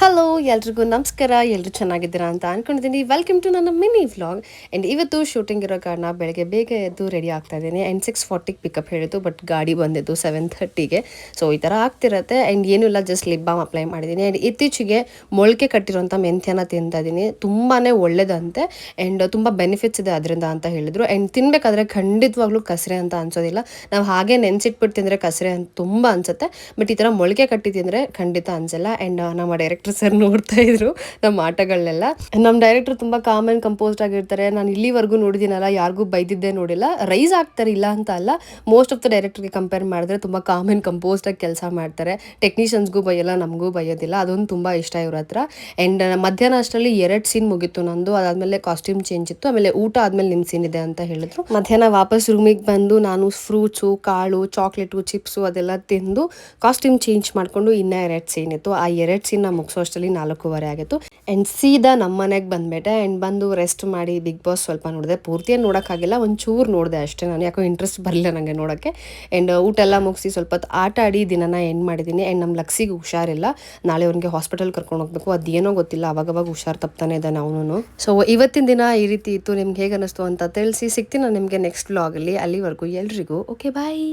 Hello ಎಲ್ರಿಗೂ ನಮಸ್ಕಾರ. ಎಲ್ಲರೂ ಚೆನ್ನಾಗಿದ್ದೀರಾ ಅಂತ ಅನ್ಕೊಂಡಿದ್ದೀನಿ. ವೆಲ್ಕಮ್ ಟು ನನ್ನ ಮಿನಿ ವ್ಲಾಗ್. ಆ್ಯಂಡ್ ಇವತ್ತು ಶೂಟಿಂಗ್ ಇರೋ ಕಾರಣ ಬೆಳಗ್ಗೆ ಬೇಗ ಎದ್ದು ರೆಡಿ ಆಗ್ತಾ ಇದ್ದೀನಿ. ಆ್ಯಂಡ್ 6:40 ಪಿಕಪ್ ಹೇಳಿದ್ದು, ಬಟ್ ಗಾಡಿ ಬಂದಿದ್ದು 7:30ಗೆ. ಸೊ ಈ ಥರ ಆಗ್ತಿರತ್ತೆ. ಆ್ಯಂಡ್ ಏನೂ ಇಲ್ಲ, ಜಸ್ಟ್ ಲಿಪ್ ಬಾಮ್ ಅಪ್ಲೈ ಮಾಡಿದ್ದೀನಿ. ಆ್ಯಂಡ್ ಇತ್ತೀಚೆಗೆ ಮೊಳಕೆ ಕಟ್ಟಿರೋಂಥ ಮೆಂತ್ಯನ ತಿಂತಾ ಇದ್ದೀನಿ. ತುಂಬಾ ಒಳ್ಳೇದಂತೆ ಆ್ಯಂಡ್ ತುಂಬ ಬೆನಿಫಿಟ್ಸ್ ಇದೆ ಅದರಿಂದ ಅಂತ ಹೇಳಿದ್ರು. ಆ್ಯಂಡ್ ತಿನ್ನಬೇಕಾದ್ರೆ ಖಂಡಿತವಾಗ್ಲೂ ಕಸರೆ ಅಂತ ಅನ್ಸೋದಿಲ್ಲ. ನಾವು ಹಾಗೆ ನೆನ್ಸಿಟ್ಬಿಟ್ಟು ತಿಂದರೆ ಕಸರೆ ಅಂತ ತುಂಬ ಅನ್ಸುತ್ತೆ. ಬಟ್ ಈ ಥರ ಮೊಳಕೆ ಕಟ್ಟಿ ತಿಂದರೆ ಖಂಡಿತ ಅನ್ಸಲ್ಲ. ಆ್ಯಂಡ್ ನಮ್ಮ ಡೈರೆಕ್ಟರ್ ಸರ್ ನೋಡ್ತಾ ಇದ್ರು ನಮ್ಮ ಆಟಗಳನ್ನೆಲ್ಲ. ನಮ್ಮ ಡೈರೆಕ್ಟರ್ ತುಂಬಾ ಕಾಮ್ ಅಂಡ್ ಕಂಪೋಸ್ಡ್ ಆಗಿರ್ತಾರೆ. ನಾನು ಇಲ್ಲಿವರೆಗೂ ನೋಡಿದ್ದೀನಲ್ಲ, ಯಾರಿಗೂ ಬೈದಿದ್ದೇ ನೋಡಿಲ್ಲ. ರೈಸ್ ಆಗ್ತಾರೆ, ಇಲ್ಲ ಅಂತ ಅಲ್ಲ. ಮೋಸ್ಟ್ ಆಫ್ ದ ಡೈರೆಕ್ಟರ್ಗೆ ಕಂಪೇರ್ ಮಾಡಿದ್ರೆ ತುಂಬಾ ಕಾಮ್ ಅಂಡ್ ಕಂಪೋಸ್ಡ್ ಆಗಿ ಕೆಲಸ ಮಾಡ್ತಾರೆ. ಟೆಕ್ನಿಷಿಯನ್ಸ್ಗೂ ಬೈಯಲ್ಲ, ನಮಗೂ ಬೈಯೋದಿಲ್ಲ. ಅದೊಂದು ತುಂಬಾ ಇಷ್ಟ ಇವ್ರ ಹತ್ರ. ಆ್ಯಂಡ್ ಮಧ್ಯಾಹ್ನ ಅಷ್ಟರಲ್ಲಿ 2 ಸೀನ್ ಮುಗೀತು ನಂದು. ಅದಾದ್ಮೇಲೆ ಕಾಸ್ಟ್ಯೂಮ್ ಚೇಂಜ್ ಇತ್ತು. ಆಮೇಲೆ ಊಟ ಆದ್ಮೇಲೆ ನಿಮ್ಮ ಸೀನ್ ಇದೆ ಅಂತ ಹೇಳಿದ್ರು. ಮಧ್ಯಾಹ್ನ ವಾಪಸ್ ರೂಮಿಗೆ ಬಂದು ನಾನು ಫ್ರೂಟ್ಸು, ಕಾಳು, ಚಾಕ್ಲೇಟು, ಚಿಪ್ಸು ಅದೆಲ್ಲ ತಿಂದು ಕಾಸ್ಟ್ಯೂಮ್ ಚೇಂಜ್ ಮಾಡಿಕೊಂಡು ಇನ್ನೂ 2 ಸೀನ್ ಇತ್ತು. ಆ 2 ಸೀನ್ನ ಮುಗಿಸೋ ಅಷ್ಟರಲ್ಲಿ 4:15 ಆಗಿತ್ತು. ಆ್ಯಂಡ್ ಸೀದಾ ನಮ್ಮ ಮನೆಗೆ ಬಂದ್ಬಿಟ್ಟೆ. ಆ್ಯಂಡ್ ಬಂದು ರೆಸ್ಟ್ ಮಾಡಿ ಬಿಗ್ ಬಾಸ್ ಸ್ವಲ್ಪ ನೋಡಿದೆ. ಪೂರ್ತಿಯನ್ನು ನೋಡೋಕ್ಕಾಗಿಲ್ಲ, ಒಂಚೂರು ನೋಡಿದೆ ಅಷ್ಟೇ. ನಾನು ಯಾಕೋ ಇಂಟ್ರೆಸ್ಟ್ ಬರಲಿಲ್ಲ ನನಗೆ ನೋಡೋಕ್ಕೆ. ಆ್ಯಂಡ್ ಊಟ ಎಲ್ಲ ಮುಗಿಸಿ ಸ್ವಲ್ಪ ಹೊತ್ತು ಆಟ ಆಡಿ ದಿನನ ಎಂಡ್ ಮಾಡಿದ್ದೀನಿ. ಆ್ಯಂಡ್ ನಮ್ಮ ಲಕ್ಸಿಗೆ ಹುಷಾರಿಲ್ಲ, ನಾಳೆ ಅವ್ನಿಗೆ ಹಾಸ್ಪಿಟಲ್ ಕರ್ಕೊಂಡು ಹೋಗ್ಬೇಕು. ಅದೇನೋ ಗೊತ್ತಿಲ್ಲ, ಅವಾಗವಾಗ ಹುಷಾರು ತಪ್ತಾನೆ ಇದ್ದಾನೆ ಅವನು. ಸೊ ಇವತ್ತಿನ ದಿನ ಈ ರೀತಿ ಇತ್ತು. ನಿಮ್ಗೆ ಹೇಗೆ ಅನ್ನಿಸ್ತು ಅಂತ ತಿಳಿಸಿ. ಸಿಗ್ತೀನಿ ನಾನು ನಿಮಗೆ ನೆಕ್ಸ್ಟ್ ವ್ಲಾಗಲ್ಲಿ. ಅಲ್ಲಿವರೆಗೂ ಎಲ್ರಿಗೂ ಓಕೆ ಬಾಯ್.